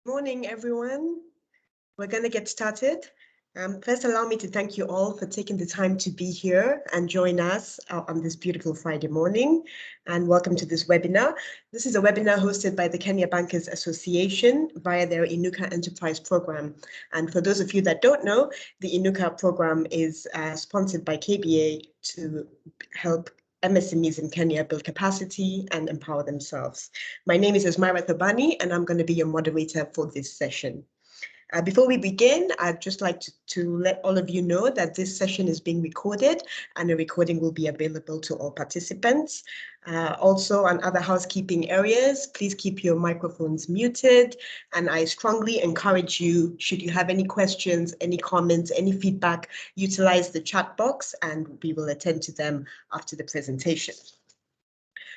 Morning, everyone. We're going to get started. First, allow me to thank you all for taking the time to be here and join us on this beautiful Friday morning. And welcome to this webinar. This is a webinar hosted by the Kenya Bankers Association via their Inuka Enterprise Program. And for those of you that don't know, the Inuka program is sponsored by KBA to help MSMEs in Kenya build capacity and empower themselves. My name is Azmaira Thobani, and I'm going to be your moderator for this session. Before we begin, I'd just like to let all of you know that this session is being recorded and the recording will be available to all participants. Also, on other housekeeping areas, please keep your microphones muted. And I strongly encourage you, should you have any questions, any comments, any feedback, utilize the chat box and we will attend to them after the presentation.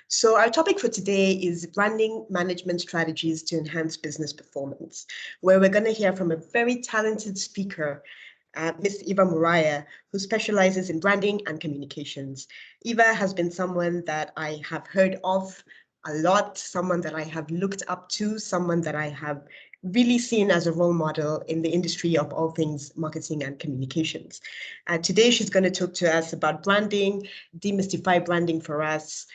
So our topic for today is branding management strategies to enhance business performance, where we're going to hear from a very talented speaker, Ms. Eva Muraya, who specializes in branding and communications. Eva has been someone that I have heard of a lot, someone that I have looked up to, someone that I have really seen as a role model in the industry of all things marketing and communications. Today, she's going to talk to us about branding, demystify branding for us,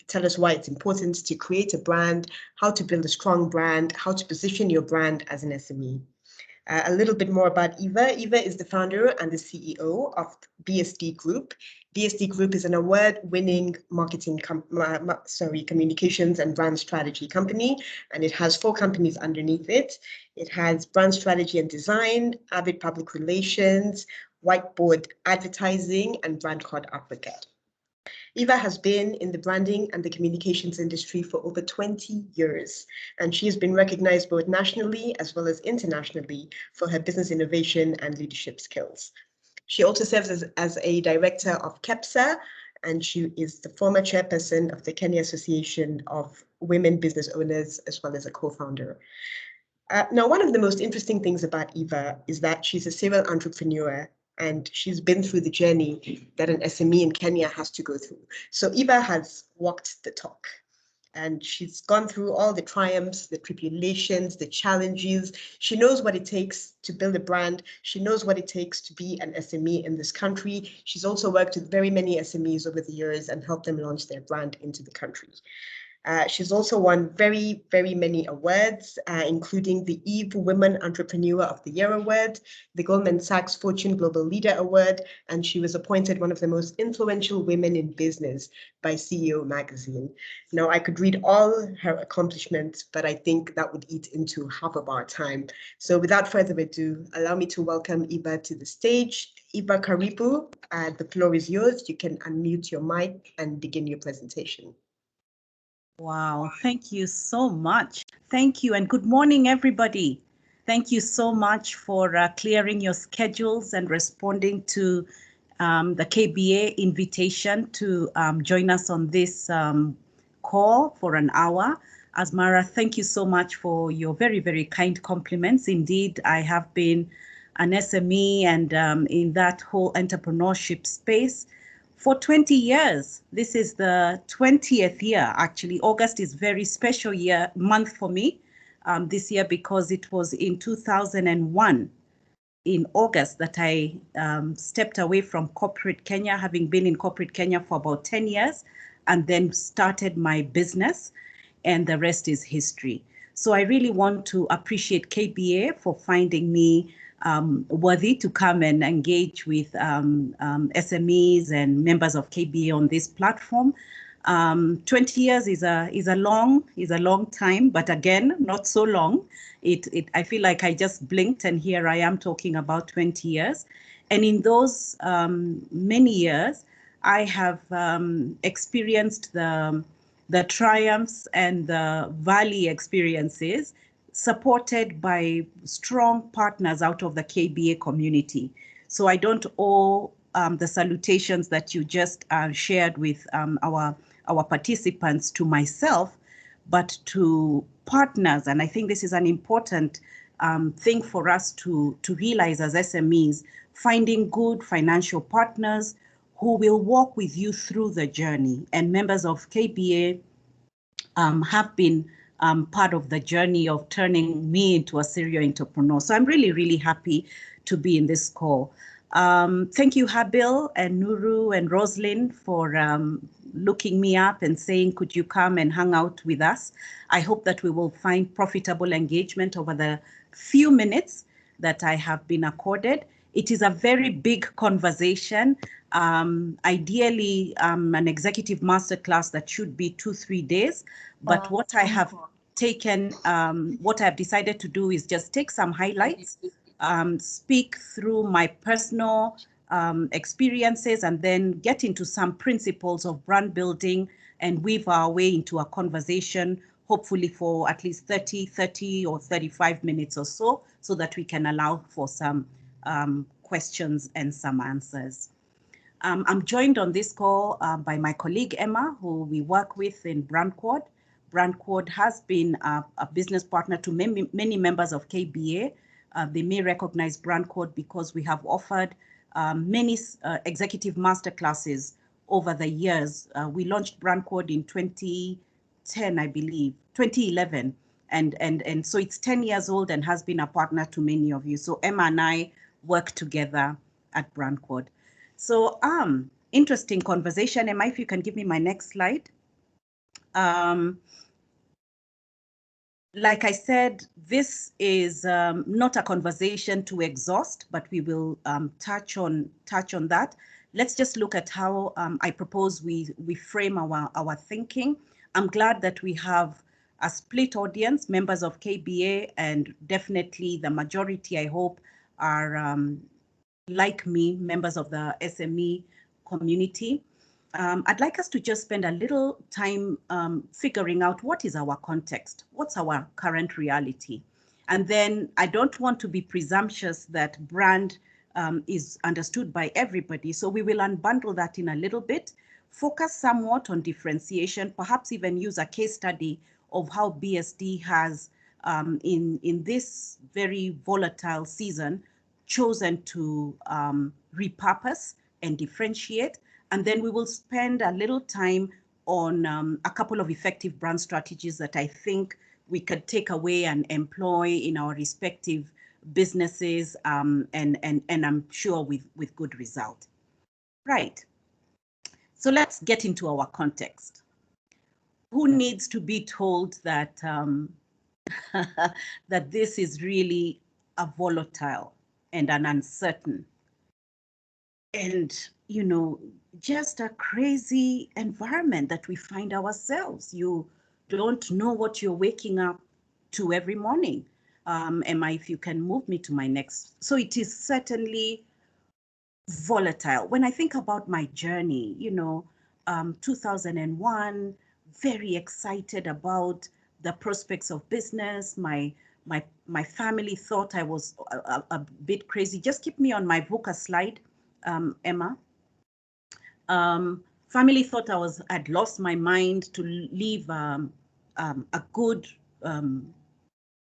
tell us why it's important to create a brand, how to build a strong brand, how to position your brand as an SME. A little bit more about Eva. Eva is the founder and the CEO of BSD Group. BSD Group is an award-winning communications and brand strategy company, and it has 4 companies underneath it. It has brand strategy and design, Avid Public Relations, Whiteboard Advertising, and Brand Code Africa. Eva has been in the branding and the communications industry for over 20 years, and she has been recognized both nationally as well as internationally for her business innovation and leadership skills. She also serves as a director of KEPSA, and she is the former chairperson of the Kenya Association of Women Business Owners, as well as a co-founder. Now, one of the most interesting things about Eva is that she's a serial entrepreneur, and she's been through the journey that an SME in Kenya has to go through. So Eva has walked the talk, and she's gone through all the triumphs, the tribulations, the challenges. She knows what it takes to build a brand. She knows what it takes to be an SME in this country. She's also worked with very many SMEs over the years and helped them launch their brand into the country. She's also won very, very many awards, including the Eve Women Entrepreneur of the Year Award, the Goldman Sachs Fortune Global Leader Award, and she was appointed one of the most influential women in business by CEO Magazine. Now, I could read all her accomplishments, but I think that would eat into half of our time. So without further ado, allow me to welcome Eva to the stage. Eva Karibu, the floor is yours. You can unmute your mic and begin your presentation. Wow, thank you so much. Thank you and good morning, everybody. Thank you so much for clearing your schedules and responding to the KBA invitation to join us on this call for an hour. Azmaira, thank you so much for your very, very kind compliments. Indeed, I have been an SME and in that whole entrepreneurship space for 20 years. This is the 20th year, actually. August is very special month for me this year because it was in 2001, in August, that I stepped away from corporate Kenya, having been in corporate Kenya for about 10 years, and then started my business, and the rest is history. So I really want to appreciate KBA for finding me worthy to come and engage with SMEs and members of KBA on this platform. 20 years is a long time, but again, not so long. I feel like I just blinked and here I am talking about 20 years. And in those many years, I have experienced the triumphs and the valley experiences, supported by strong partners out of the KBA community. So I don't owe the salutations that you just shared with our participants to myself, but to partners. And I think this is an important thing for us to realize as SMEs, finding good financial partners who will walk with you through the journey. And members of KBA have been part of the journey of turning me into a serial entrepreneur. So I'm really, really happy to be in this call. Thank you, Habil and Nuru and Roslyn for looking me up and saying, could you come and hang out with us? I hope that we will find profitable engagement over the few minutes that I have been accorded. It is a very big conversation. Ideally, an executive masterclass that should be 2-3 days. But what I have taken, what I've decided to do is just take some highlights, speak through my personal experiences, and then get into some principles of brand building and weave our way into a conversation, hopefully for at least 30 or 35 minutes or so that we can allow for some questions and some answers. I'm joined on this call by my colleague Emma, who we work with in BrandQuad. BrandQuad has been a business partner to many members of KBA. They may recognize BrandQuad because we have offered many executive masterclasses over the years. We launched BrandQuad in 2010, I believe, 2011. And so it's 10 years old and has been a partner to many of you. So Emma and I work together at BrandQuad. So interesting conversation. Emma, if you can give me my next slide. Like I said, this is not a conversation to exhaust, but we will touch on that. Let's just look at how I propose we frame our thinking. I'm glad that we have a split audience, members of KBA, and definitely the majority, I hope, are like me, members of the SME community. I'd like us to just spend a little time figuring out what is our context, what's our current reality. And then I don't want to be presumptuous that brand is understood by everybody. So we will unbundle that in a little bit, focus somewhat on differentiation, perhaps even use a case study of how BSD has, in this very volatile season, chosen to repurpose and differentiate. And then we will spend a little time on a couple of effective brand strategies that I think we could take away and employ in our respective businesses, and I'm sure with good result. Right. So let's get into our context. Who needs to be told that that this is really a volatile and an uncertain and, you know, just a crazy environment that we find ourselves. You don't know what you're waking up to every morning. Emma, if you can move me to my next. So it is certainly volatile. When I think about my journey, you know, 2001, very excited about the prospects of business. My family thought I was a bit crazy. Just keep me on my VUCA slide, Emma. Family thought I'd lost my mind to leave a good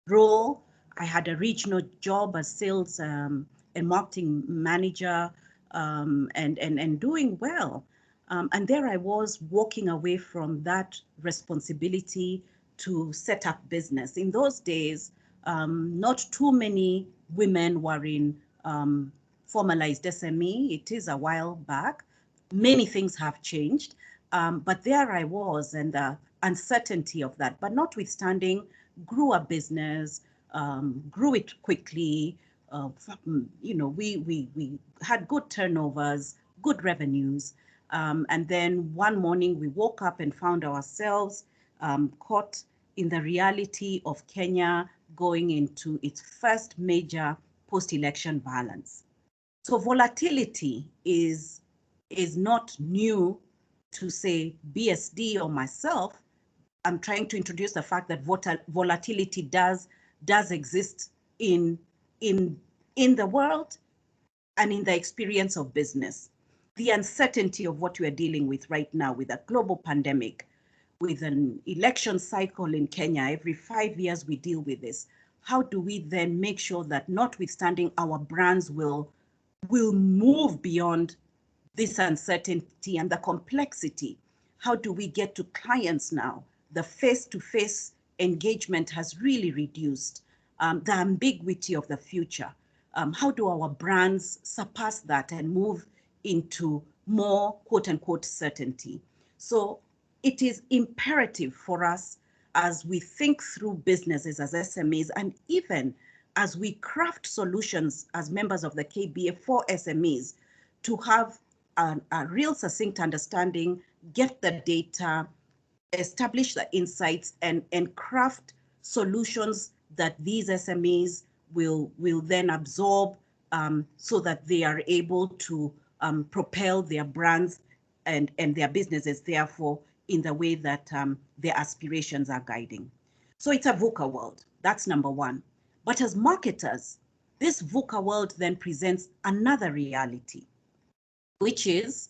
role. I had a regional job as sales and marketing manager, and doing well. And there I was walking away from that responsibility to set up business. In those days, not too many women were in formalized SME. It is a while back. Many things have changed, but there I was, and the uncertainty of that. But notwithstanding, grew a business, grew it quickly. You know, we had good turnovers, good revenues. And then one morning we woke up and found ourselves caught in the reality of Kenya going into its first major post-election violence. So volatility is not new to, say, BSD or myself. I'm trying to introduce the fact that volatility does exist in the world and in the experience of business. The uncertainty of what we are dealing with right now, with a global pandemic, with an election cycle in Kenya, every 5 years we deal with this. How do we then make sure that, notwithstanding, our brands will move beyond this uncertainty and the complexity? How do we get to clients now, the face-to-face engagement has really reduced, the ambiguity of the future. How do our brands surpass that and move into more quote unquote certainty? So it is imperative for us as we think through businesses as SMEs, and even as we craft solutions as members of the KBA for SMEs, to have a real succinct understanding, get the data, establish the insights, and craft solutions that these SMEs will then absorb, so that they are able to propel their brands and their businesses, therefore, in the way that their aspirations are guiding. So it's a VUCA world. That's number one. But as marketers, this VUCA world then presents another reality, which is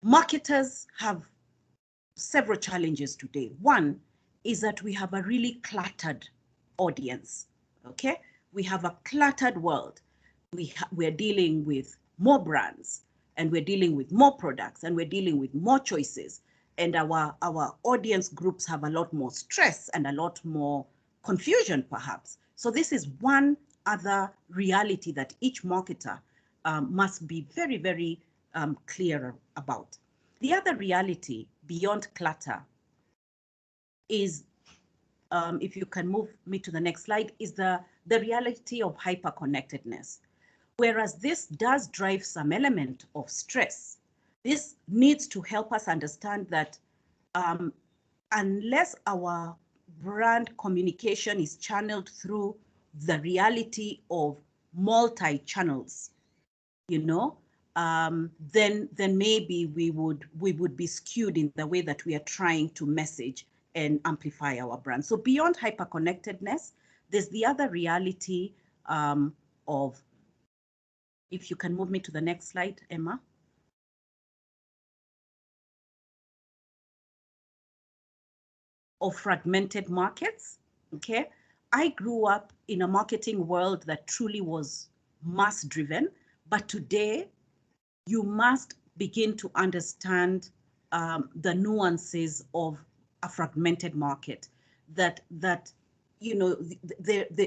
marketers have several challenges today. One is that we have a really cluttered audience, okay? We have a cluttered world. We're dealing with more brands, and we're dealing with more products, and we're dealing with more choices. And our audience groups have a lot more stress and a lot more confusion, perhaps. So this is one other reality that each marketer must be very, very clear about. The other reality beyond clutter is, if you can move me to the next slide, is the reality of hyperconnectedness. Whereas this does drive some element of stress, this needs to help us understand that unless our brand communication is channeled through the reality of multi-channels, you know, then maybe we would be skewed in the way that we are trying to message and amplify our brand. So beyond hyperconnectedness, there's the other reality of, if you can move me to the next slide, Emma. Of fragmented markets, okay? I grew up in a marketing world that truly was mass driven, but today you must begin to understand the nuances of a fragmented market, that you know,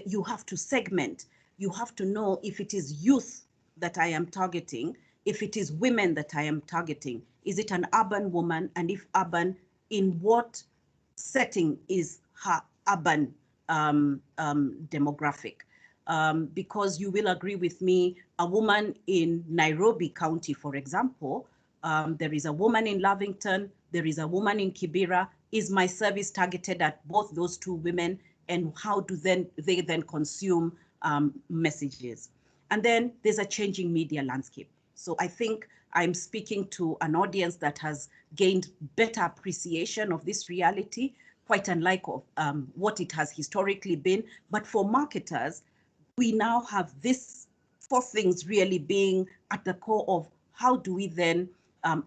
you have to segment. You have to know if it is youth that I am targeting, if it is women that I am targeting. Is it an urban woman? And if urban, in what setting is her urban demographic? Because you will agree with me, a woman in Nairobi County, for example, there is a woman in Lavington, there is a woman in Kibera. Is my service targeted at both those two women? And how do they then consume messages? And then there's a changing media landscape. So I think I'm speaking to an audience that has gained better appreciation of this reality, quite unlike what it has historically been. But for marketers, we now have this four things really being at the core of how do we then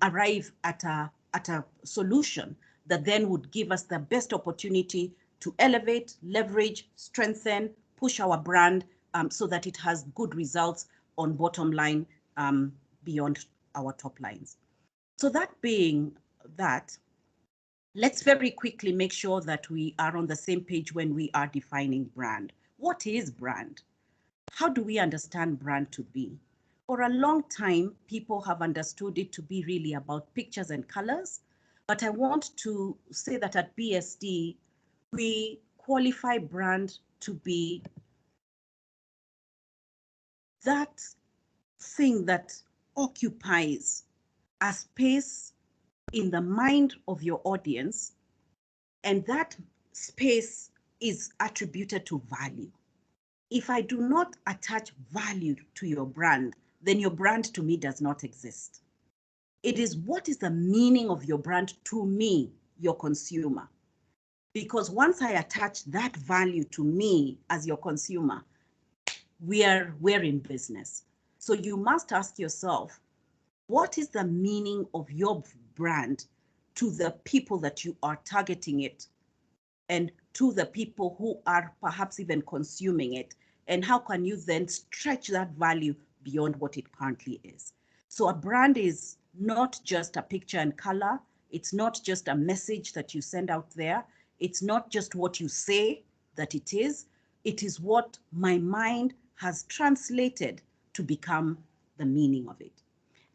arrive at a solution that then would give us the best opportunity to elevate, leverage, strengthen, push our brand so that it has good results on bottom line beyond our top lines. So that being that, let's very quickly make sure that we are on the same page when we are defining brand. What is brand? How do we understand brand to be? For a long time, people have understood it to be really about pictures and colors. But I want to say that at BSD, we qualify brand to be that thing that occupies a space in the mind of your audience, and that space is attributed to value. If I do not attach value to your brand, then your brand to me does not exist. It is what is the meaning of your brand to me, your consumer. Because once I attach that value to me as your consumer, we're in business. So you must ask yourself, what is the meaning of your brand to the people that you are targeting it, and to the people who are perhaps even consuming it? And how can you then stretch that value beyond what it currently is? So a brand is not just a picture and color. It's not just a message that you send out there. It's not just what you say that it is what my mind has translated to become the meaning of it.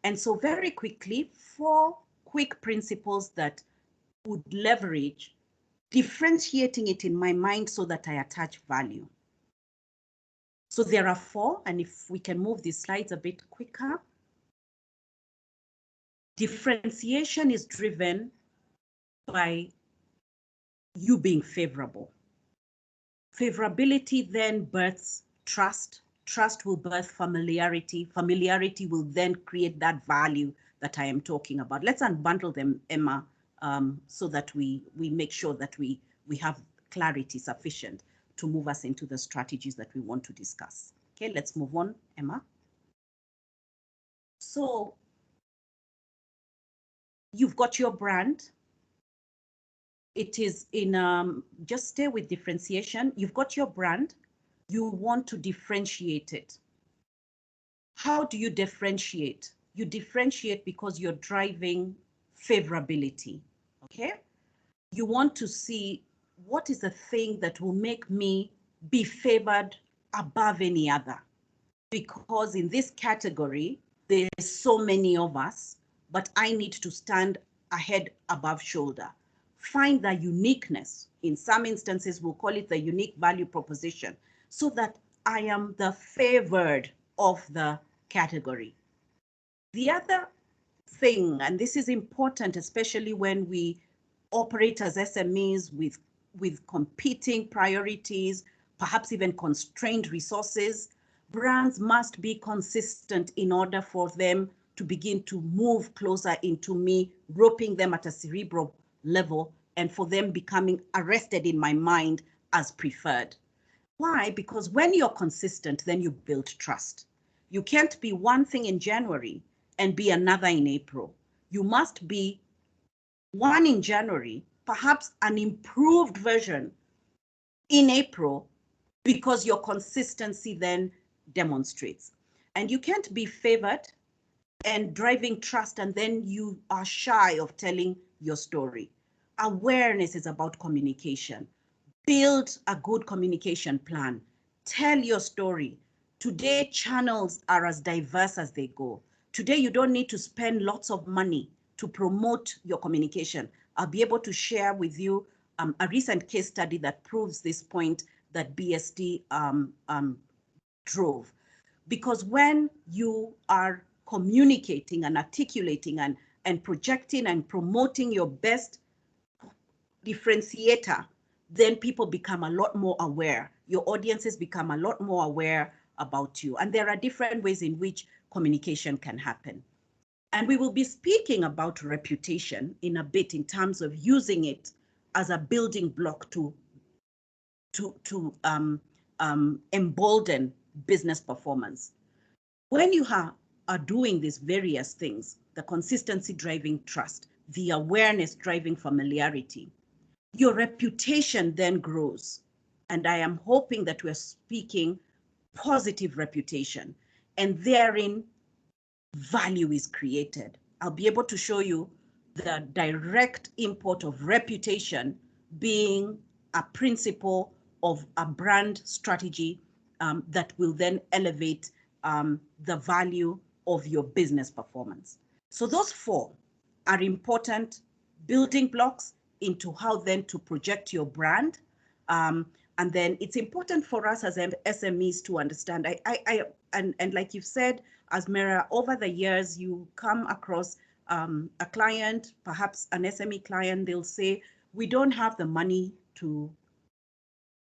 And so very quickly, 4 quick principles that would leverage differentiating it in my mind so that I attach value. So there are 4, and if we can move these slides a bit quicker. Differentiation is driven by you being favorable. Favorability then births trust. Trust will birth familiarity. Familiarity will then create that value that I am talking about. Let's unbundle them, Emma, so that we make sure that we have clarity sufficient to move us into the strategies that we want to discuss. Okay, let's move on, Emma. So you've got your brand. It is in, just stay with differentiation. You've got your brand. You want to differentiate it. How do you differentiate? You differentiate because you're driving favorability, okay? You want to see what is the thing that will make me be favored above any other. Because in this category, there's so many of us, but I need to stand ahead, above shoulder. Find the uniqueness. In some instances, we'll call it the unique value proposition, so that I am the favored of the category. The other thing, and this is important, especially when we operate as SMEs with competing priorities, perhaps even constrained resources, brands must be consistent in order for them to begin to move closer into me, roping them at a cerebral level, and for them becoming arrested in my mind as preferred. Why? Because when you're consistent, then you build trust. You can't be one thing in January and be another in April. You must be one in January, perhaps an improved version in April, because your consistency then demonstrates. And you can't be favored and driving trust and then you are shy of telling your story. Awareness is about communication. Build a good communication plan. Tell your story. Today, channels are as diverse as they go. Today, you don't need to spend lots of money to promote your communication. I'll be able to share with you a recent case study that proves this point that BSD drove. Because when you are communicating and articulating and projecting and promoting your best differentiator, then people become a lot more aware. Your audiences become a lot more aware about you. And there are different ways in which communication can happen. And we will be speaking about reputation in a bit in terms of using it as a building block to embolden business performance. When you are doing these various things, the consistency driving trust, the awareness driving familiarity, your reputation then grows. And I am hoping that we're speaking positive reputation, and therein value is created. I'll be able to show you the direct import of reputation being a principle of a brand strategy that will then elevate the value of your business performance. So those 4 are important building blocks into how then to project your brand. And then it's important for us as SMEs to understand, and like you've said, Azmaira, over the years, you come across a client, perhaps an SME client, they'll say, we don't have the money to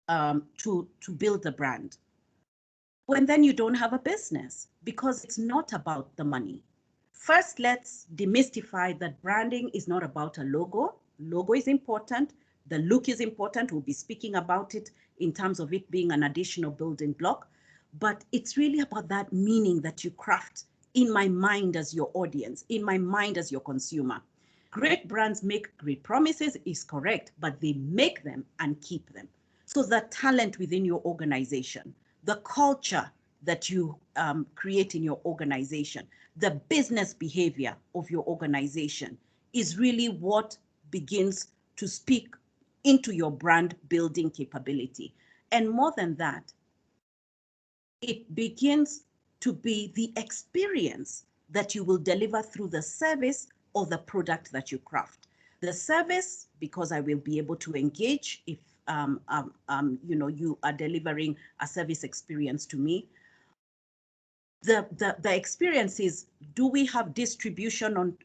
build the brand. Well, then you don't have a business, because it's not about the money. First, let's demystify that branding is not about a logo. Logo is important. The look is important. We'll be speaking about it in terms of it being an additional building block. But it's really about that meaning that you craft in my mind as your audience, in my mind as your consumer. Great brands make great promises, is correct, but they make them and keep them. So the talent within your organization, the culture that you create in your organization, the business behavior of your organization is really what begins to speak into your brand building capability. And more than that, it begins to be the experience that you will deliver through the service or the product that you craft. The service, because I will be able to engage if you are delivering a service experience to me. The experience is, do we have distribution on,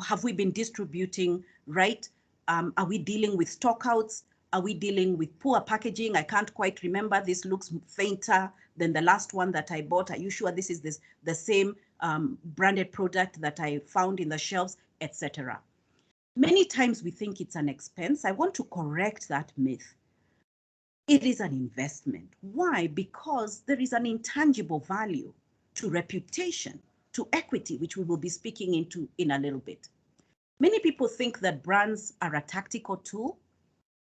have we been distributing right? Are we dealing with stockouts? Are we dealing with poor packaging? I can't quite remember. This looks fainter than the last one that I bought. Are you sure this is the same branded product that I found in the shelves, etc.? Many times we think it's an expense. I want to correct that myth. It is an investment. Why? Because there is an intangible value to reputation, to equity, which we will be speaking into in a little bit. Many people think that brands are a tactical tool.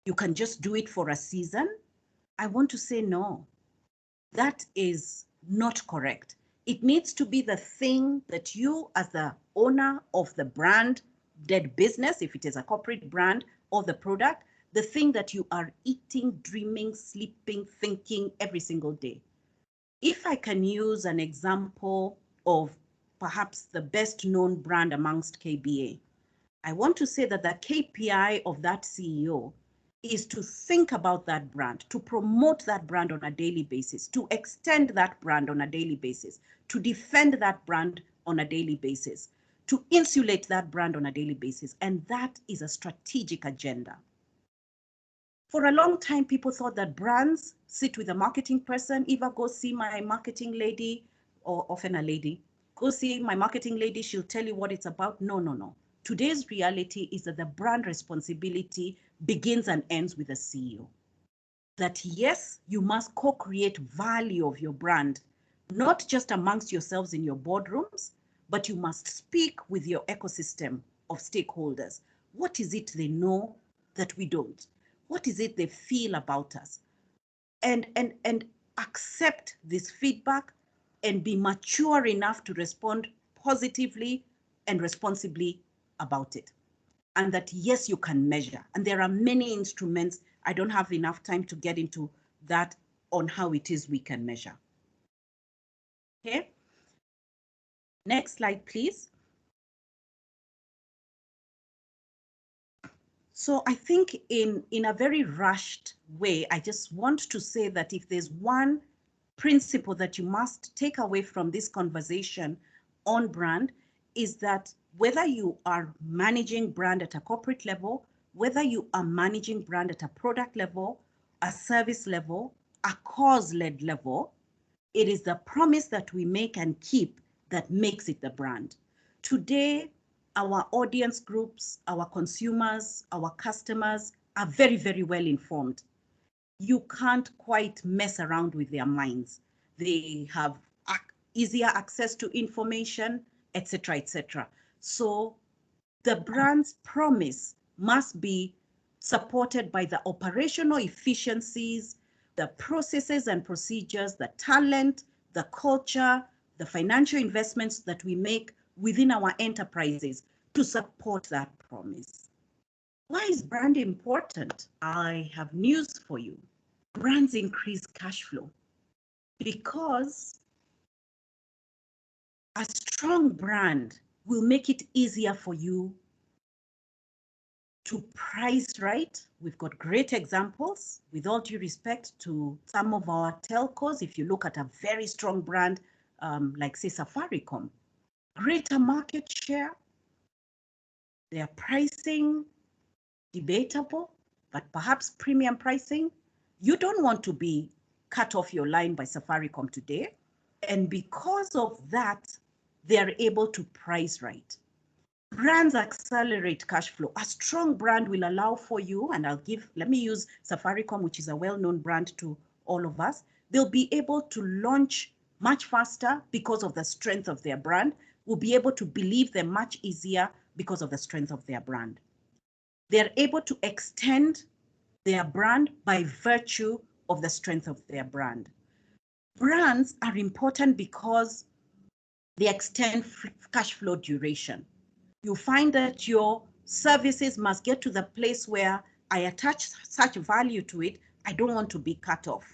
You can just do it for a season. I want to say no. That is not correct. It needs to be the thing that you, as the owner of the brand, dead business, if it is a corporate brand, or the product, the thing that you are eating, dreaming, sleeping, thinking every single day. If I can use an example of perhaps the best known brand amongst KBA, I want to say that the KPI of that CEO is to think about that brand, to promote that brand on a daily basis, to extend that brand on a daily basis, to defend that brand on a daily basis, to insulate that brand on a daily basis. And that is a strategic agenda. For a long time, people thought that brands sit with a marketing person. Eva, go see my marketing lady, or often a lady. Go see my marketing lady, she'll tell you what it's about. No, no, no. Today's reality is that the brand responsibility begins and ends with the CEO. That yes, you must co-create value of your brand, not just amongst yourselves in your boardrooms, but you must speak with your ecosystem of stakeholders. What is it they know that we don't? What is it they feel about us? And accept this feedback and be mature enough to respond positively and responsibly about it. And that, yes, you can measure. And there are many instruments. I don't have enough time to get into that on how it is we can measure. Okay. Next slide, please. So I think in a very rushed way, I just want to say that if there's one principle that you must take away from this conversation on brand, is that whether you are managing brand at a corporate level, whether you are managing brand at a product level, a service level, a cause-led level, it is the promise that we make and keep that makes it the brand. Today, our audience groups, our consumers, our customers are very, very well informed. You can't quite mess around with their minds. They have easier access to information, etc., etc. So the brand's promise must be supported by the operational efficiencies, the processes and procedures, the talent, the culture, the financial investments that we make within our enterprises to support that promise. Why is brand important? I have news for you. Brands increase cash flow because a strong brand will make it easier for you to price right. We've got great examples, with all due respect to some of our telcos. If you look at a very strong brand like say Safaricom, greater market share, their pricing debatable, but perhaps premium pricing. You don't want to be cut off your line by Safaricom today. And because of that, they are able to price right. Brands accelerate cash flow. A strong brand will allow for you, and let me use Safaricom, which is a well-known brand to all of us. They'll be able to launch much faster because of the strength of their brand. We'll be able to believe them much easier because of the strength of their brand. They're able to extend their brand by virtue of the strength of their brand. Brands are important because they extend cash flow duration. You find that your services must get to the place where I attach such value to it, I don't want to be cut off.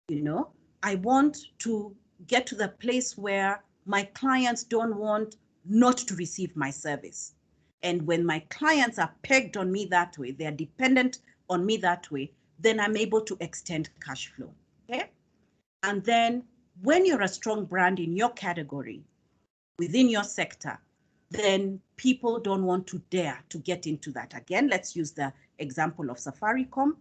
You know, I want to get to the place where my clients don't want not to receive my service. And when my clients are pegged on me that way, they are dependent on me that way, then I'm able to extend cash flow. Okay. And then when you're a strong brand in your category, within your sector, then people don't want to dare to get into that. Again, let's use the example of Safaricom.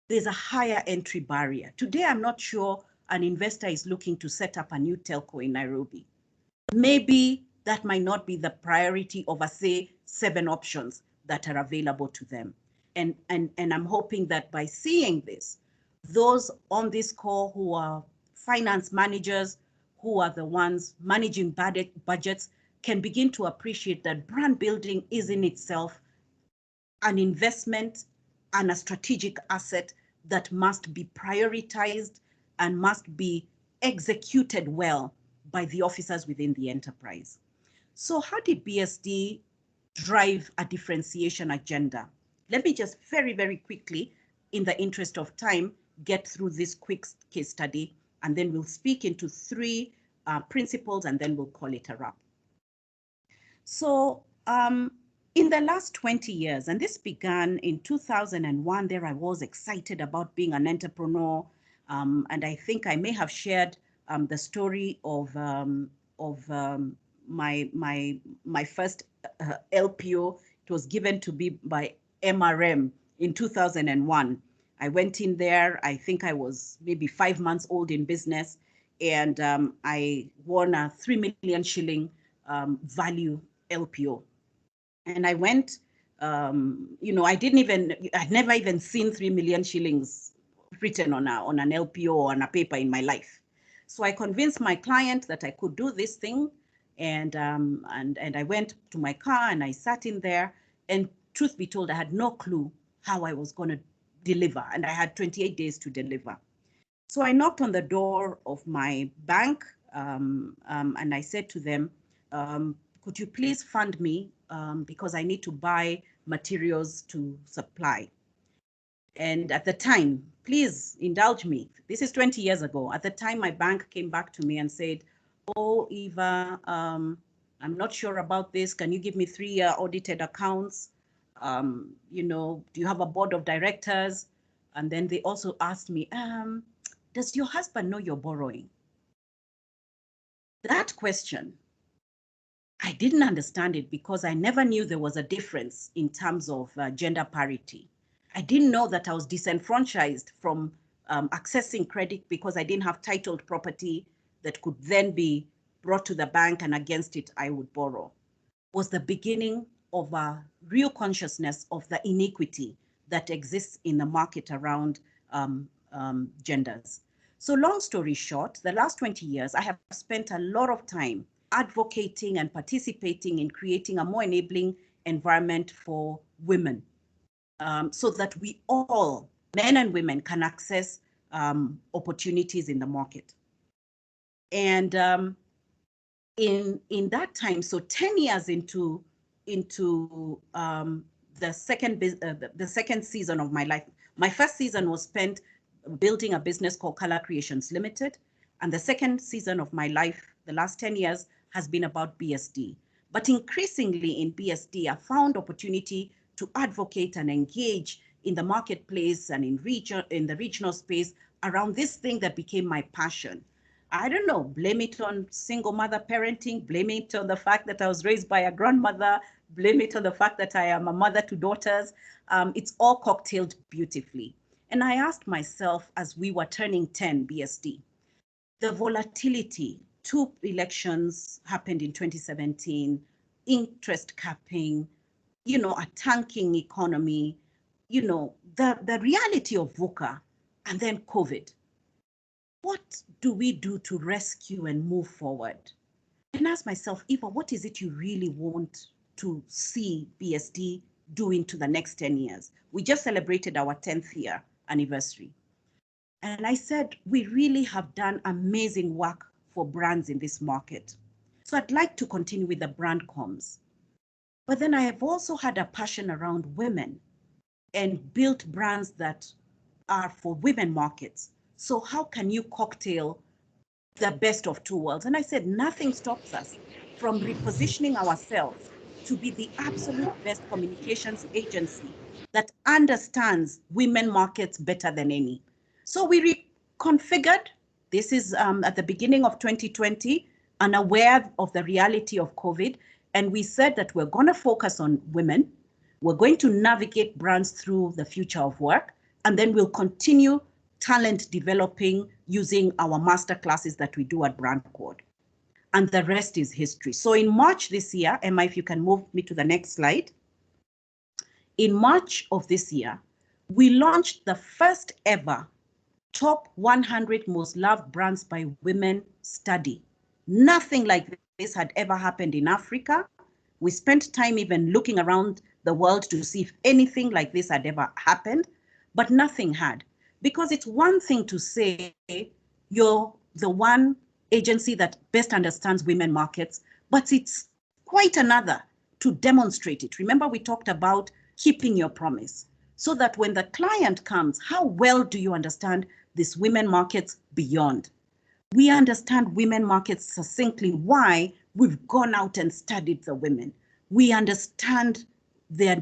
There's a higher entry barrier. Today, I'm not sure an investor is looking to set up a new telco in Nairobi. Maybe that might not be the priority over, say, 7 options that are available to them. And I'm hoping that by seeing this, those on this call who are finance managers, who are the ones managing budgets, can begin to appreciate that brand building is in itself an investment and a strategic asset that must be prioritized and must be executed well by the officers within the enterprise. So how did BSD drive a differentiation agenda? Let me just very, very quickly, in the interest of time, get through this quick case study, and then we'll speak into 3 principles, and then we'll call it a wrap. So in the last 20 years, and this began in 2001, there I was excited about being an entrepreneur. And I think I may have shared the story of my first LPO. It was given to me by MRM in 2001. I went in there, I think I was maybe 5 months old in business, and I won a 3 million shilling value LPO. And I went, you know, I'd never even seen 3 million shillings written on an LPO or on a paper in my life. So I convinced my client that I could do this thing. And I went to my car and I sat in there. And truth be told, I had no clue how I was going to deliver. And I had 28 days to deliver. So I knocked on the door of my bank and I said to them, could you please fund me because I need to buy materials to supply. And at the time, please indulge me. This is 20 years ago. At the time, my bank came back to me and said, oh, Eva, I'm not sure about this. Can you give me 3-year audited accounts? You know, do you have a board of directors? And then they also asked me, does your husband know you're borrowing? That question, I didn't understand it because I never knew there was a difference in terms of gender parity. I didn't know that I was disenfranchised from accessing credit because I didn't have titled property that could then be brought to the bank, and against it I would borrow. Was the beginning of a real consciousness of the inequity that exists in the market around genders. So long story short, the last 20 years, I have spent a lot of time advocating and participating in creating a more enabling environment for women so that we all, men and women, can access opportunities in the market. And in that time, so 10 years into the second season of my life, my first season was spent building a business called Color Creations Limited. And the second season of my life, the last 10 years, has been about BSD. But increasingly in BSD, I found opportunity to advocate and engage in the marketplace and in the regional space around this thing that became my passion. I don't know, blame it on single mother parenting, blame it on the fact that I was raised by a grandmother, blame it on the fact that I am a mother to daughters. It's all cocktailed beautifully. And I asked myself as we were turning 10 BSD, the volatility, 2 elections happened in 2017, interest capping, you know, a tanking economy, you know, the reality of VUCA, and then COVID. What do we do to rescue and move forward? And ask myself, Eva, what is it you really want to see BSD do into the next 10 years? We just celebrated our 10th year anniversary. And I said, we really have done amazing work for brands in this market. So I'd like to continue with the brand comms. But then I have also had a passion around women and built brands that are for women markets. So how can you cocktail the best of two worlds? And I said, nothing stops us from repositioning ourselves to be the absolute best communications agency that understands women markets better than any. So we reconfigured. This is at the beginning of 2020, unaware of the reality of COVID. And we said that we're going to focus on women. We're going to navigate brands through the future of work, and then we'll continue talent developing using our master classes that we do at Brand Code. And the rest is history. So in March this year, Emma, if you can move me to the next slide. In March of this year, we launched the first ever Top 100 Most Loved Brands by Women study. Nothing like this had ever happened in Africa. We spent time even looking around the world to see if anything like this had ever happened, but nothing had. Because it's one thing to say you're the one agency that best understands women markets, but it's quite another to demonstrate it. Remember, we talked about keeping your promise, so that when the client comes, how well do you understand this women markets beyond? We understand women markets succinctly. Why? We've gone out and studied the women. We understand their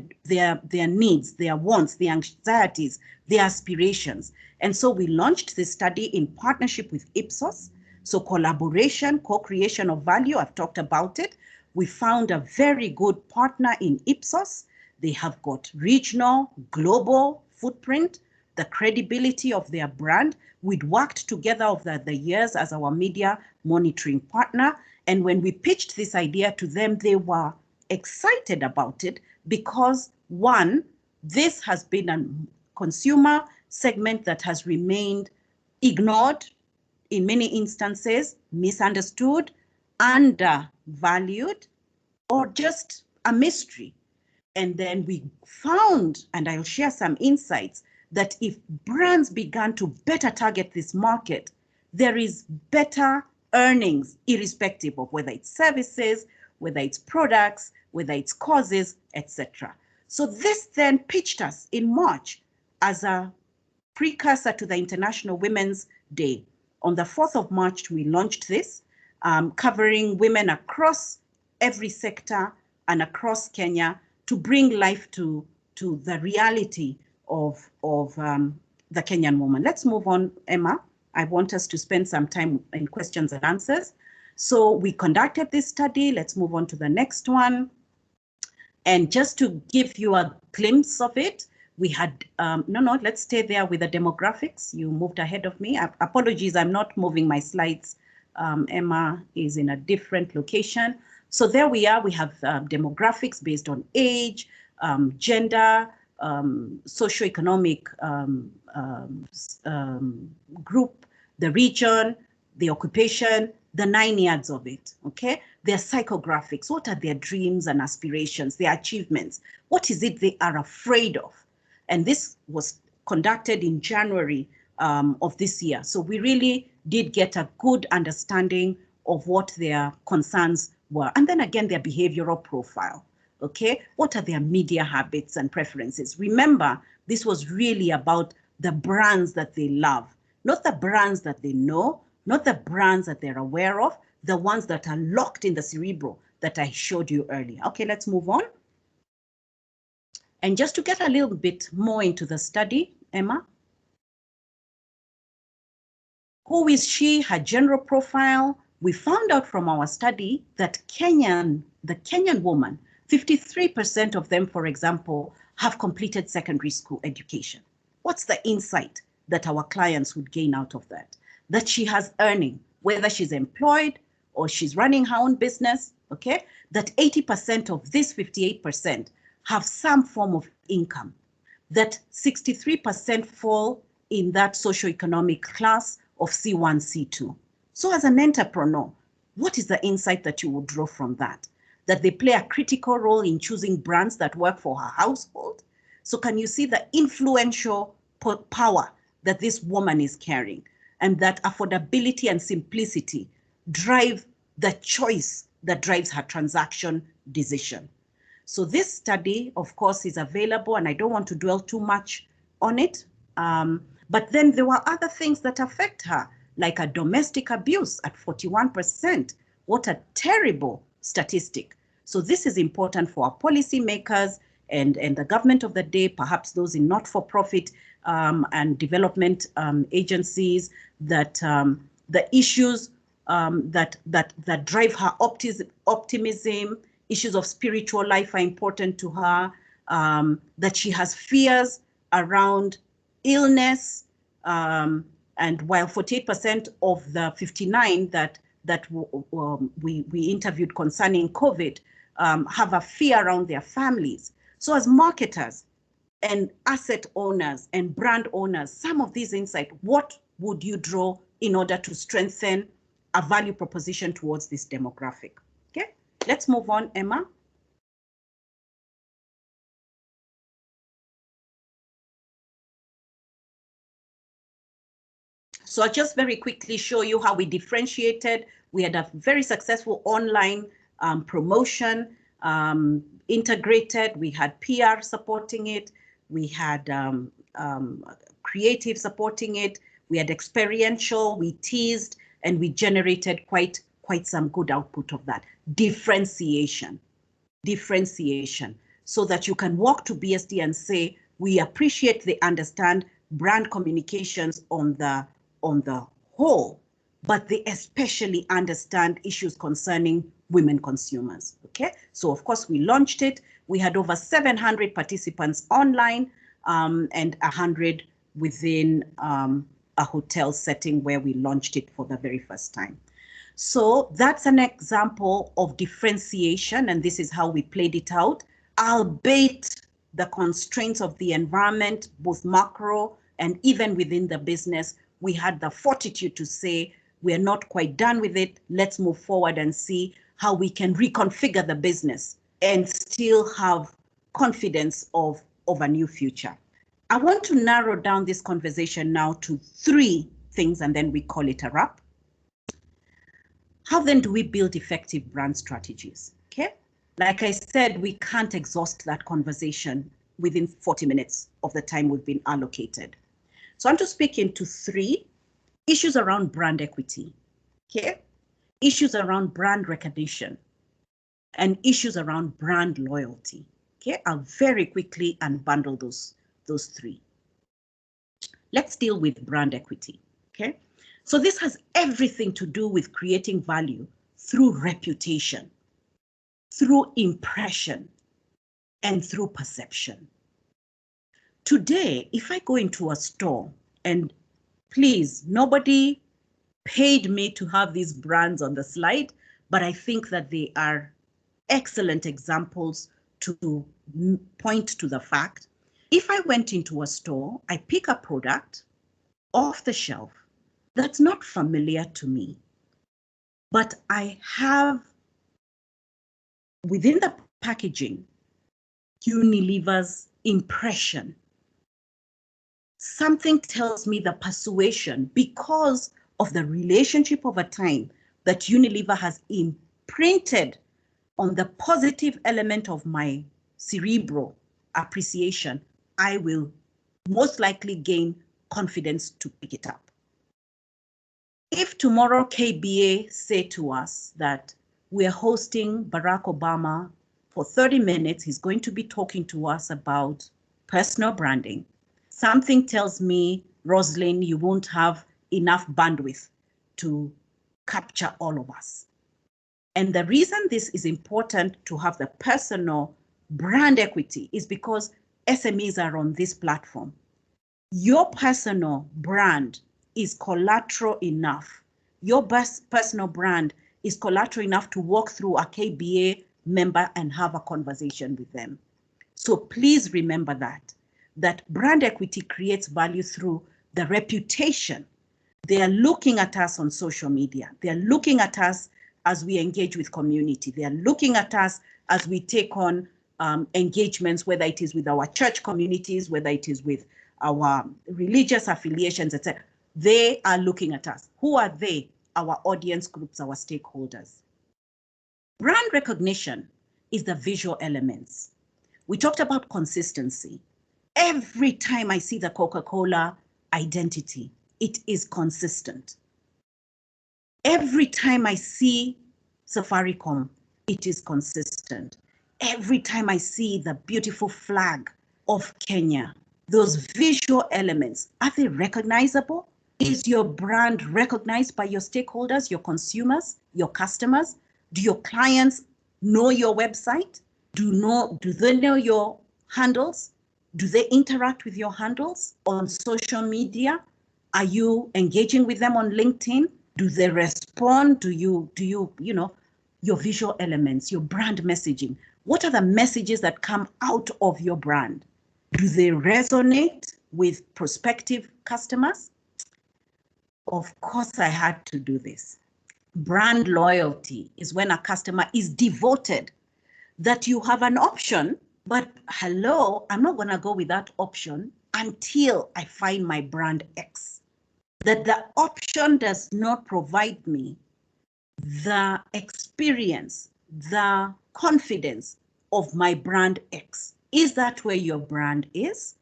needs, their wants, their anxieties, their aspirations. And so we launched this study in partnership with Ipsos. So collaboration, co-creation of value, I've talked about it. We found a very good partner in Ipsos. They have got regional, global footprint, the credibility of their brand. We'd worked together over the years as our media monitoring partner. And when we pitched this idea to them, they were excited about it because, one, this has been a consumer segment that has remained ignored in many instances, misunderstood, undervalued, or just a mystery. And then we found, and I'll share some insights, that if brands began to better target this market, there is better earnings, irrespective of whether it's services, whether it's products, whether it's causes, etc. So this then pitched us in March as a precursor to the International Women's Day. On the 4th of March, we launched this, covering women across every sector and across Kenya to bring life to the reality of the Kenyan woman. Let's move on, Emma. I want us to spend some time in questions and answers. So we conducted this study. Let's move on to the next one. And just to give you a glimpse of it, we had, let's stay there with the demographics. You moved ahead of me. Apologies, I'm not moving my slides. Emma is in a different location. So there we are. We have demographics based on age, gender, socioeconomic group, the region, the occupation, the 9 yards of it, okay? Their psychographics, what are their dreams and aspirations, their achievements? What is it they are afraid of? And this was conducted in January of this year. So we really did get a good understanding of what their concerns were. And then again, their behavioral profile, okay? What are their media habits and preferences? Remember, this was really about the brands that they love, not the brands that they know, not the brands that they're aware of, the ones that are locked in the cerebral that I showed you earlier. Okay, let's move on. And just to get a little bit more into the study, Emma. Who is she, her general profile? We found out from our study that the Kenyan woman, 53% of them, for example, have completed secondary school education. What's the insight that our clients would gain out of that? That she has earning, whether she's employed or she's running her own business, okay? That 80% of this 58% have some form of income. That 63% fall in that socioeconomic class of C1, C2. So as an entrepreneur, what is the insight that you would draw from that? That they play a critical role in choosing brands that work for her household. So can you see the influential power that this woman is carrying, and that affordability and simplicity drive the choice that drives her transaction decision? So this study, of course, is available, and I don't want to dwell too much on it. But then there were other things that affect her, like a domestic abuse at 41%. What a terrible statistic. So this is important for our policymakers and the government of the day, perhaps those in not-for-profit and development agencies, that the issues that drive her optimism, issues of spiritual life are important to her, that she has fears around illness, and while 48% of the 59 that we interviewed concerning COVID have a fear around their families. So as marketers and asset owners and brand owners, some of these insights, what would you draw in order to strengthen a value proposition towards this demographic? Okay, let's move on, Emma. So I'll just very quickly show you how we differentiated. We had a very successful online promotion, integrated. We had PR supporting it. We had creative supporting it. We had experiential, we teased, and we generated quite some good output of that. Differentiation, so that you can walk to BSD and say, we appreciate, they understand brand communications on the whole, but they especially understand issues concerning women consumers. Okay, so of course we launched it. We had over 700 participants online and 100 within a hotel setting where we launched it for the very first time. So that's an example of differentiation, and this is how we played it out, albeit the constraints of the environment, both macro and even within the business. We had the fortitude to say, we're not quite done with it. Let's move forward and see how we can reconfigure the business and still have confidence of a new future. I want to narrow down this conversation now to 3 things, and then we call it a wrap. How then do we build effective brand strategies? Okay, like I said, we can't exhaust that conversation within 40 minutes of the time we've been allocated. So I want to speak into 3 issues around brand equity, okay? Issues around brand recognition, and issues around brand loyalty, okay? I'll very quickly unbundle those 3. Let's deal with brand equity, okay? So this has everything to do with creating value through reputation, through impression, and through perception. Today, if I go into a store, and please, nobody paid me to have these brands on the slide, but I think that they are excellent examples to point to the fact. If I went into a store, I pick a product off the shelf that's not familiar to me, but I have within the packaging Unilever's impression. Something tells me the persuasion, because of the relationship over time that Unilever has imprinted on the positive element of my cerebral appreciation, I will most likely gain confidence to pick it up. If tomorrow KBA say to us that we're hosting Barack Obama for 30 minutes, he's going to be talking to us about personal branding, something tells me, Rosalind, you won't have enough bandwidth to capture all of us. And the reason this is important to have the personal brand equity is because SMEs are on this platform. Your personal brand is collateral enough. Your best personal brand is collateral enough to walk through a KBA member and have a conversation with them. So please remember that brand equity creates value through the reputation. They are looking at us on social media. They are looking at us as we engage with community. They are looking at us as we take on engagements, whether it is with our church communities, whether it is with our religious affiliations, etc. They are looking at us. Who are they? Our audience groups, our stakeholders. Brand recognition is the visual elements. We talked about consistency. Every time I see the Coca-Cola identity, it is consistent. Every time I see Safaricom, it is consistent. Every time I see the beautiful flag of Kenya, those visual elements, are they recognizable? Is your brand recognized by your stakeholders, your consumers, your customers? Do your clients know your website? Do they know your handles? Do they interact with your handles on social media? Are you engaging with them on LinkedIn? Do they respond? Do you know, your visual elements, your brand messaging? What are the messages that come out of your brand? Do they resonate with prospective customers? Of course, I had to do this. Brand loyalty is when a customer is devoted, that you have an option, but hello, I'm not going to go with that option until I find my brand X. That the option does not provide me the experience, the confidence of my brand X. Is that where your brand is?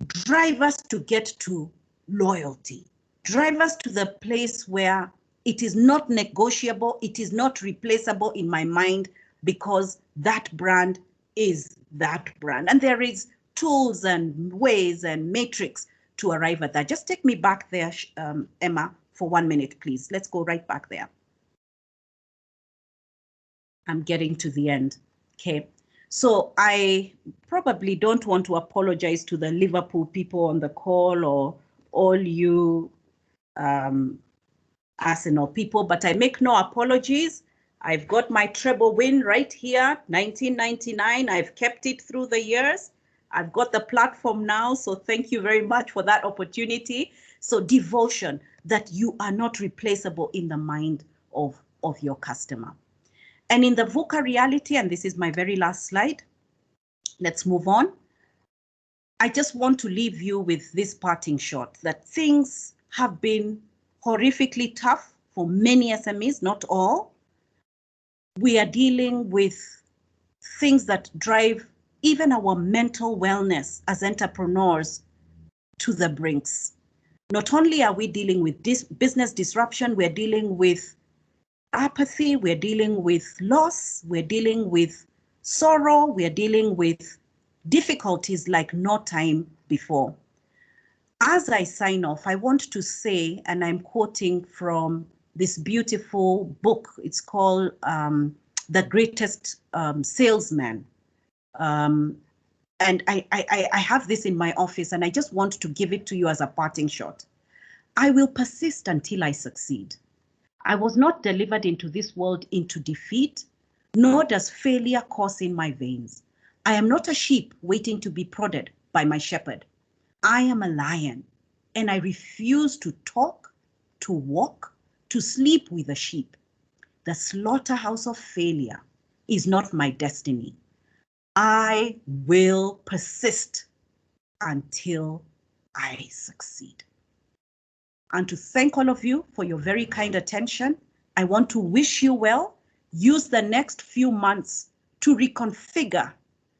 Drive us to get to loyalty. Drive us to the place where it is not negotiable, it is not replaceable in my mind, because that brand is that brand. And there is tools and ways and matrix to arrive at that. Just take me back there, Emma, for 1 minute, please. Let's go right back there. I'm getting to the end. Okay. So I probably don't want to apologize to the Liverpool people on the call or all you Arsenal people, but I make no apologies. I've got my treble win right here, 1999. I've kept it through the years. I've got the platform now, so thank you very much for that opportunity. So devotion, that you are not replaceable in the mind of your customer. And in the VUCA reality, and this is my very last slide, let's move on. I just want to leave you with this parting shot, that things have been horrifically tough for many SMEs, not all. We are dealing with things that drive even our mental wellness as entrepreneurs to the brinks. Not only are we dealing with this business disruption, we're dealing with apathy, we're dealing with loss, we're dealing with sorrow, we're dealing with difficulties like no time before. As I sign off, I want to say, and I'm quoting from this beautiful book, it's called The Greatest Salesman. And I have this in my office, and I just want to give it to you as a parting shot. I will persist until I succeed. I was not delivered into this world into defeat, nor does failure course in my veins. I am not a sheep waiting to be prodded by my shepherd. I am a lion, and I refuse to talk, to walk, to sleep with a sheep. The slaughterhouse of failure is not my destiny. I will persist until I succeed. And to thank all of you for your very kind attention. I want to wish you well. Use the next few months to reconfigure,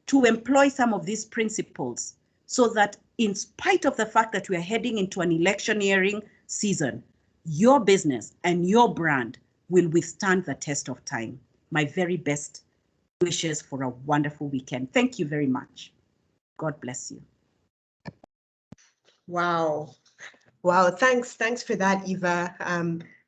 to employ some of these principles, so that in spite of the fact that we are heading into an electioneering season, your business and your brand will withstand the test of time. My very best wishes for a wonderful weekend. Thank you very much. God bless you. Wow. Wow, thanks for that, Eva.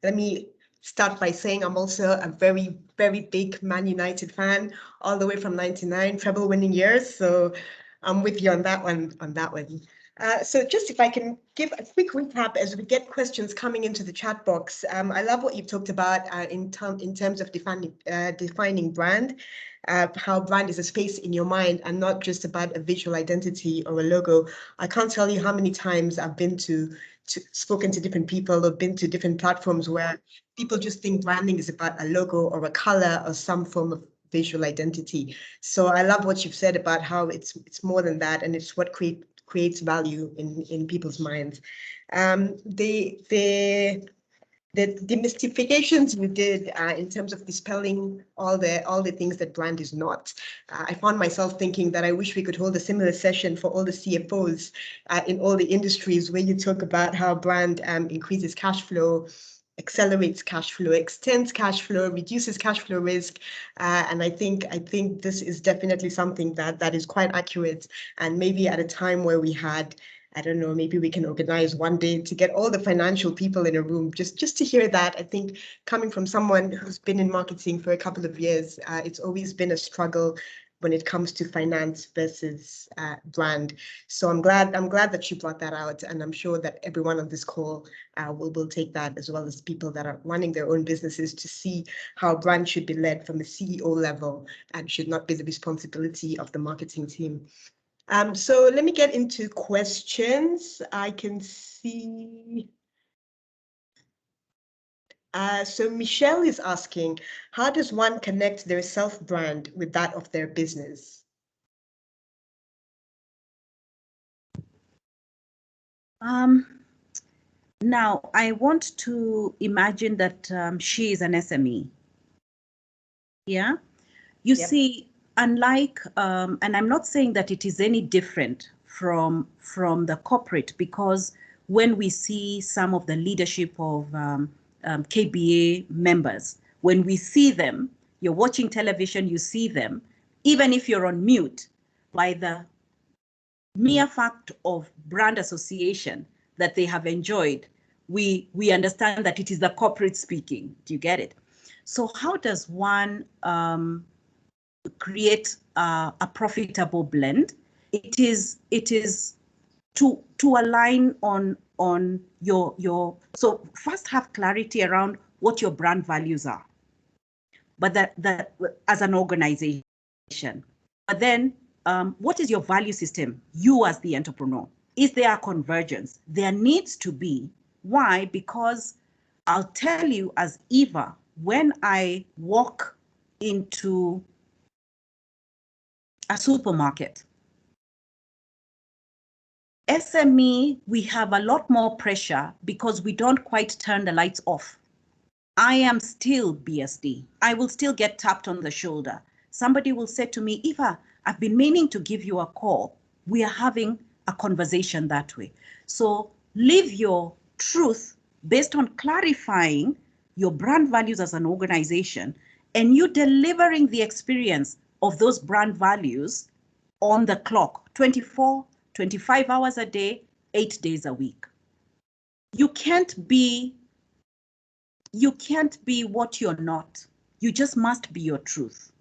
Let me start by saying I'm also a very, very big Man United fan, all the way from '99, treble winning years. So I'm with you on that one. So just if I can give a quick recap as we get questions coming into the chat box. I love what you've talked about in terms of defining brand, how brand is a space in your mind and not just about a visual identity or a logo. I can't tell you how many times I've been spoken to different people or been to different platforms where people just think branding is about a logo or a color or some form of visual identity. So I love what you've said about how it's more than that, and it's what creates value in people's minds. the demystifications you did in terms of dispelling all the things that brand is not. I found myself thinking that I wish we could hold a similar session for all the CFOs in all the industries, where you talk about how brand increases cash flow, accelerates cash flow, extends cash flow, reduces cash flow risk, and I think this is definitely something that is quite accurate. And maybe at a time where we had, I don't know, maybe we can organize one day to get all the financial people in a room just to hear that. I think coming from someone who's been in marketing for a couple of years, it's always been a struggle when it comes to finance versus brand. So I'm glad that you brought that out, and I'm sure that everyone on this call will take that, as well as people that are running their own businesses, to see how brand should be led from the CEO level and should not be the responsibility of the marketing team. So let me get into questions. I can see. So Michelle is asking, how does one connect their self-brand with that of their business? Now, I want to imagine that she is an SME. Yeah. You Yep. see, unlike, and I'm not saying that it is any different from the corporate, because when we see some of the leadership of KBA members, when we see them, you're watching television, you see them, even if you're on mute, by the mere fact of brand association that they have enjoyed, we understand that it is the corporate speaking. Do you get it? So how does one create a profitable blend? It is to align on your, so first have clarity around what your brand values are, but that as an organization. But then what is your value system, you as the entrepreneur? Is there a convergence? There needs to be. Why? Because I'll tell you, as Eva, when I walk into a supermarket, SME, we have a lot more pressure because we don't quite turn the lights off. I am still BSD. I will still get tapped on the shoulder. Somebody will say to me, Eva, I've been meaning to give you a call. We are having a conversation that way. So live your truth based on clarifying your brand values as an organization, and you delivering the experience of those brand values on the clock, 24, 25 hours a day, 8 days a week. You can't be what you're not. You just must be your truth.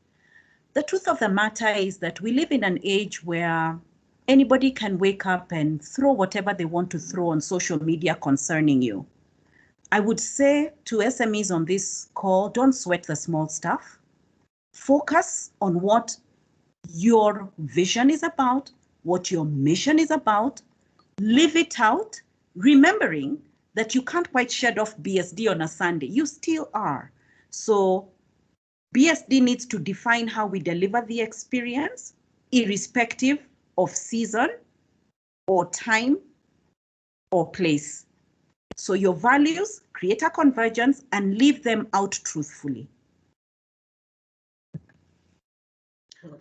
The truth of the matter is that we live in an age where anybody can wake up and throw whatever they want to throw on social media concerning you. I would say to SMEs on this call, don't sweat the small stuff. Focus on what your vision is about, what your mission is about. Live it out, remembering that you can't quite shed off BSD on a Sunday. You still are. So BSD needs to define how we deliver the experience, irrespective of season or time or place. So your values, create a convergence and leave them out truthfully.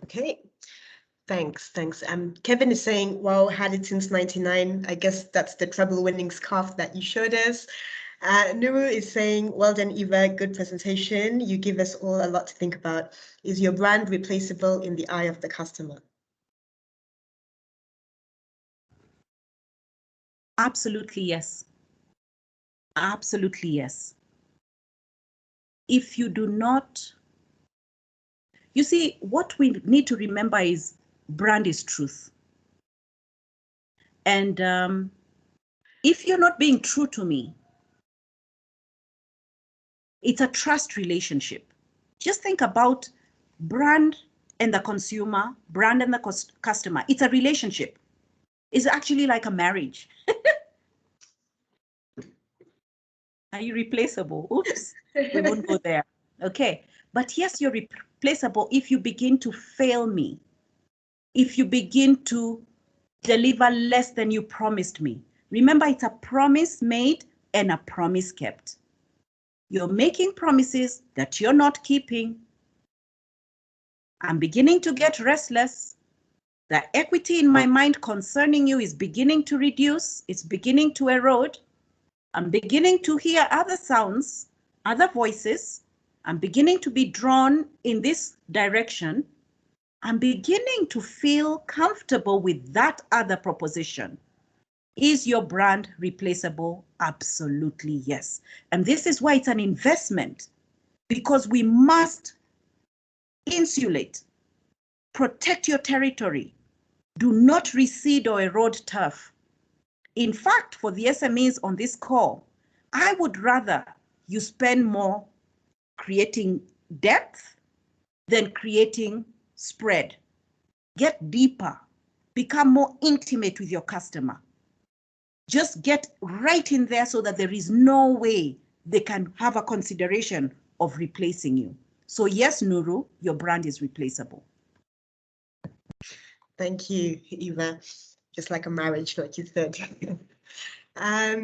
Okay. Thanks. Kevin is saying, wow, had it since 99. I guess that's the treble winning scarf that you showed us. Nuru is saying, well done, Eva, good presentation. You give us all a lot to think about. Is your brand replaceable in the eye of the customer? Absolutely, yes. Absolutely, yes. If you do not, you see, what we need to remember is brand is truth. And if you're not being true to me, it's a trust relationship. Just think about brand and the consumer, brand and the customer. It's a relationship. It's actually like a marriage. Are you replaceable? Oops, we won't go there. Okay, but yes, you're replaceable if you begin to fail me, if you begin to deliver less than you promised me. Remember, it's a promise made and a promise kept. You're making promises that you're not keeping. I'm beginning to get restless. The equity in my mind concerning you is beginning to reduce. It's beginning to erode. I'm beginning to hear other sounds, other voices. I'm beginning to be drawn in this direction. I'm beginning to feel comfortable with that other proposition. Is your brand replaceable? Absolutely yes. And this is why it's an investment, because we must insulate, protect your territory. Do not recede or erode turf. In fact, for the SMEs on this call, I would rather you spend more creating depth than creating spread. Get deeper, become more intimate with your customer. Just get right in there so that there is no way they can have a consideration of replacing you. So yes, Nuru, your brand is replaceable. Thank you, Eva. Just like a marriage, like you said.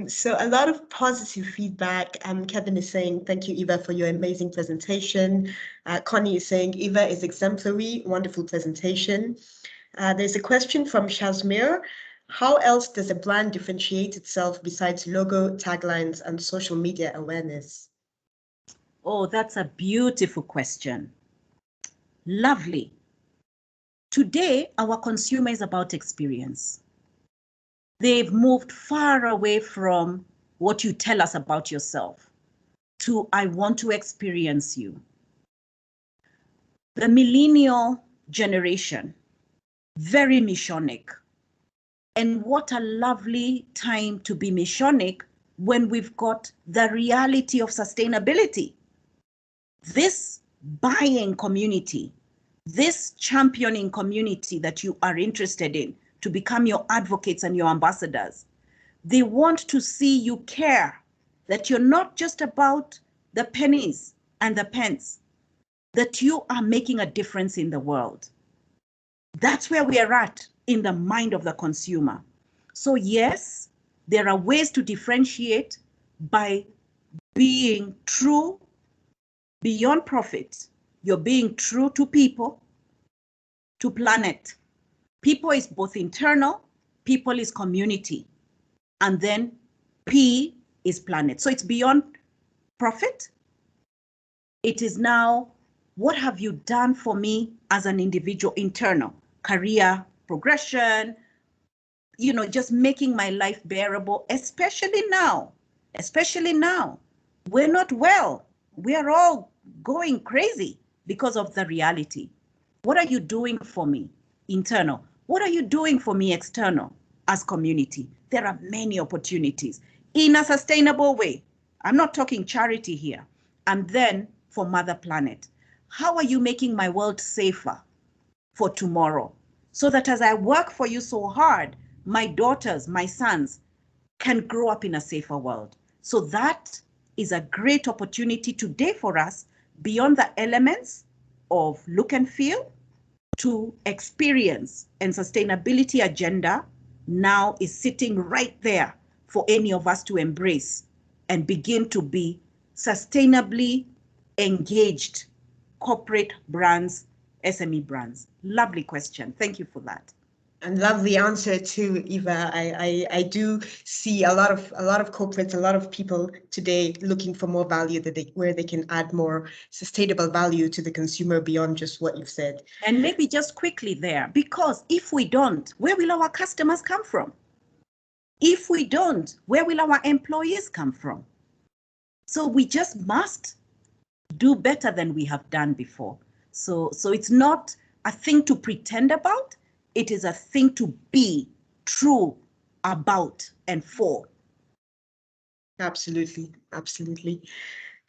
So a lot of positive feedback. Kevin is saying, thank you, Eva, for your amazing presentation. Connie is saying, Eva is exemplary, wonderful presentation. There's a question from Shazmir. How else does a brand differentiate itself besides logo, taglines, and social media awareness? Oh, that's a beautiful question. Lovely. Today, our consumer is about experience. They've moved far away from what you tell us about yourself to I want to experience you. The millennial generation, very missionic. And what a lovely time to be missionic when we've got the reality of sustainability. This buying community, this championing community that you are interested in to become your advocates and your ambassadors, they want to see you care, that you're not just about the pennies and the pence, that you are making a difference in the world. That's where we are at in the mind of the consumer. So yes, there are ways to differentiate by being true beyond profit. You're being true to people, to planet. People is both internal, people is community, and then P is planet. So it's beyond profit. It is now, what have you done for me as an individual, internal, career progression, you know, just making my life bearable, especially now. We're not well. We are all going crazy because of the reality. What are you doing for me, internal? What are you doing for me, external, as community? There are many opportunities in a sustainable way. I'm not talking charity here. And then for Mother Planet, how are you making my world safer for tomorrow? So that as I work for you so hard, my daughters, my sons can grow up in a safer world. So that is a great opportunity today for us, beyond the elements of look and feel, to experience, and sustainability agenda now is sitting right there for any of us to embrace and begin to be sustainably engaged corporate brands, SME brands. Lovely question. Thank you for that. And lovely answer too, Eva. I do see a lot of corporates, a lot of people today looking for more value, where they can add more sustainable value to the consumer beyond just what you've said. And maybe just quickly there, because if we don't, where will our customers come from? If we don't, where will our employees come from? So we just must do better than we have done before. So it's not a thing to pretend about. It is a thing to be true about and for. Absolutely, absolutely.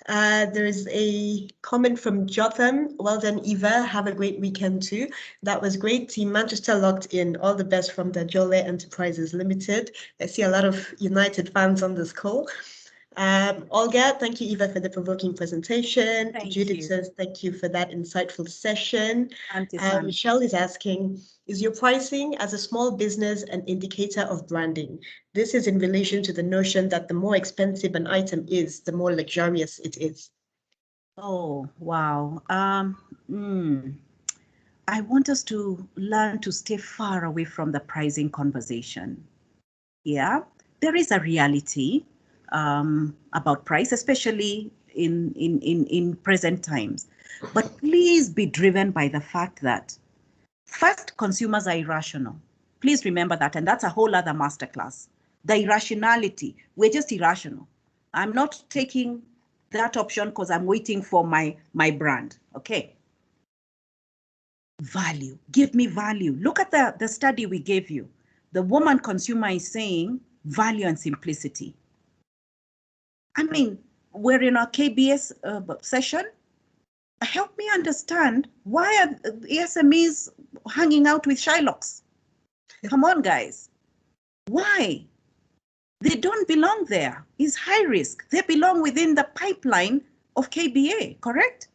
There is a comment from Jotham. Well done, Eva. Have a great weekend too. That was great. Team Manchester locked in. All the best from the Jole Enterprises Limited. I see a lot of United fans on this call. Olga, thank you, Eva, for the provoking presentation. Thank Judith you. says, thank you for that insightful session. Auntie-san. Michelle is asking, is your pricing as a small business an indicator of branding? This is in relation to the notion that the more expensive an item is, the more luxurious it is. Oh, wow. I want us to learn to stay far away from the pricing conversation. Yeah, there is a reality about price, especially in present times. But please be driven by the fact that first, consumers are irrational. Please remember that, and that's a whole other masterclass. The irrationality, we're just irrational. I'm not taking that option because I'm waiting for my brand, okay? Value, give me value. Look at the study we gave you. The woman consumer is saying value and simplicity. I mean, we're in our KBS session. Help me understand, why are SMEs hanging out with Shylocks? Come on, guys. Why? They don't belong there. It's high risk. They belong within the pipeline of KBA, correct?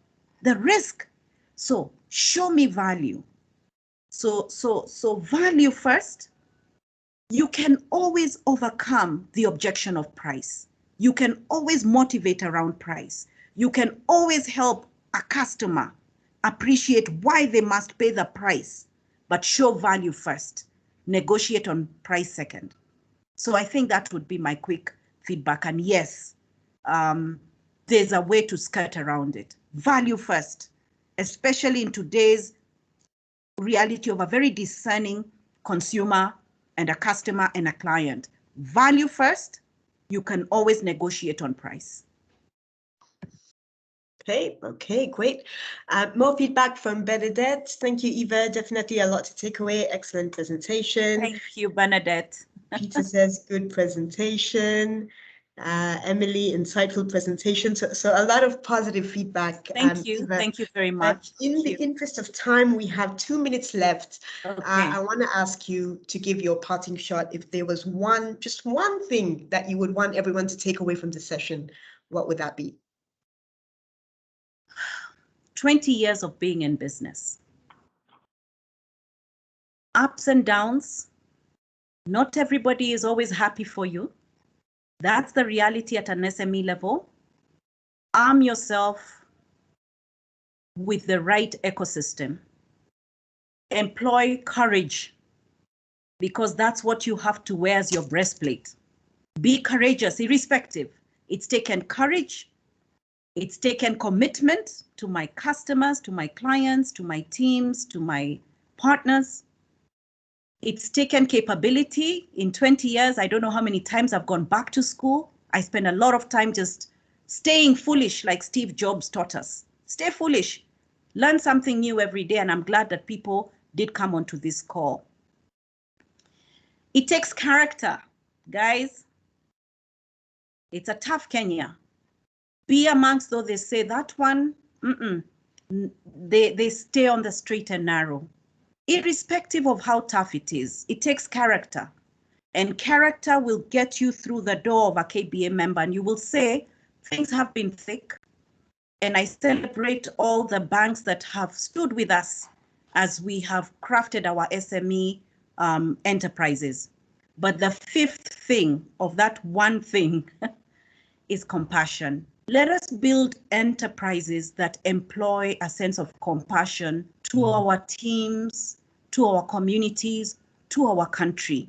The risk. So show me value. So value first. You can always overcome the objection of price. You can always motivate around price. You can always help a customer appreciate why they must pay the price, but show value first. Negotiate on price second. So I think that would be my quick feedback. And yes, there's a way to skirt around it. Value first, especially in today's reality of a very discerning consumer and a customer and a client. Value first, you can always negotiate on price. Okay, great. More feedback from Bernadette. Thank you, Eva. Definitely a lot to take away. Excellent presentation. Thank you, Bernadette. Peter says, good presentation. Emily, insightful presentation. So a lot of positive feedback. Thank you. Eva. Thank you very much. In the interest of time, we have 2 minutes left. Okay. I want to ask you to give your parting shot. If there was just one thing that you would want everyone to take away from the session, what would that be? 20 years of being in business. Ups and downs. Not everybody is always happy for you. That's the reality at an SME level. Arm yourself with the right ecosystem. Employ courage, because that's what you have to wear as your breastplate. Be courageous, irrespective. It's taken courage. It's taken commitment to my customers, to my clients, to my teams, to my partners. It's taken capability. In 20 years, I don't know how many times I've gone back to school. I spend a lot of time just staying foolish, like Steve Jobs taught us. Stay foolish. Learn something new every day, and I'm glad that people did come onto this call. It takes character, guys. It's a tough Kenya. Be amongst those they say that one, they stay on the straight and narrow. Irrespective of how tough it is, it takes character. And character will get you through the door of a KBA member, and you will say, things have been thick. And I celebrate all the banks that have stood with us as we have crafted our SME enterprises. But the fifth thing of that one thing is compassion. Let us build enterprises that employ a sense of compassion to our teams, to our communities, to our country.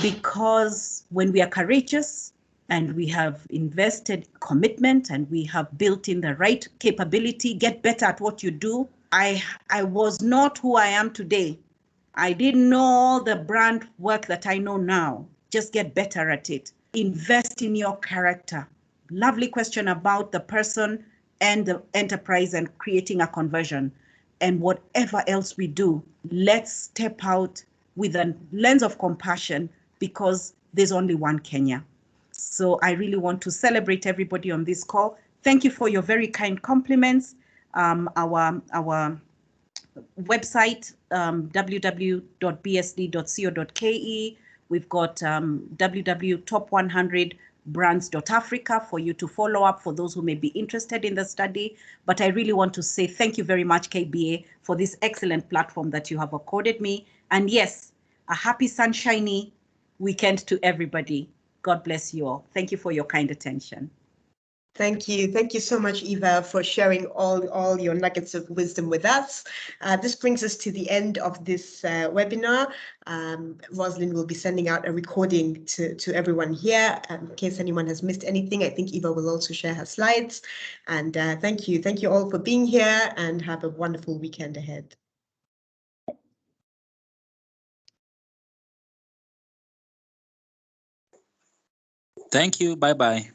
Because when we are courageous and we have invested commitment and we have built in the right capability, get better at what you do. I was not who I am today. I didn't know all the brand work that I know now. Just get better at it. Invest in your character. Lovely question about the person and the enterprise and creating a conversion. And whatever else we do, let's step out with a lens of compassion, because there's only one Kenya. So I really want to celebrate everybody on this call. Thank you for your very kind compliments. Our website, www.bsd.co.ke. We've got www.top100 brands.africa for you to follow up for those who may be interested in the study. But I really want to say thank you very much, KBA, for this excellent platform that you have accorded me. And yes, a happy sunshiny weekend to everybody. God bless you all. Thank you for your kind attention. Thank you. Thank you so much, Eva, for sharing all your nuggets of wisdom with us. This brings us to the end of this webinar. Rosalind will be sending out a recording to everyone here. In case anyone has missed anything, I think Eva will also share her slides. And thank you. Thank you all for being here, and have a wonderful weekend ahead. Thank you. Bye-bye.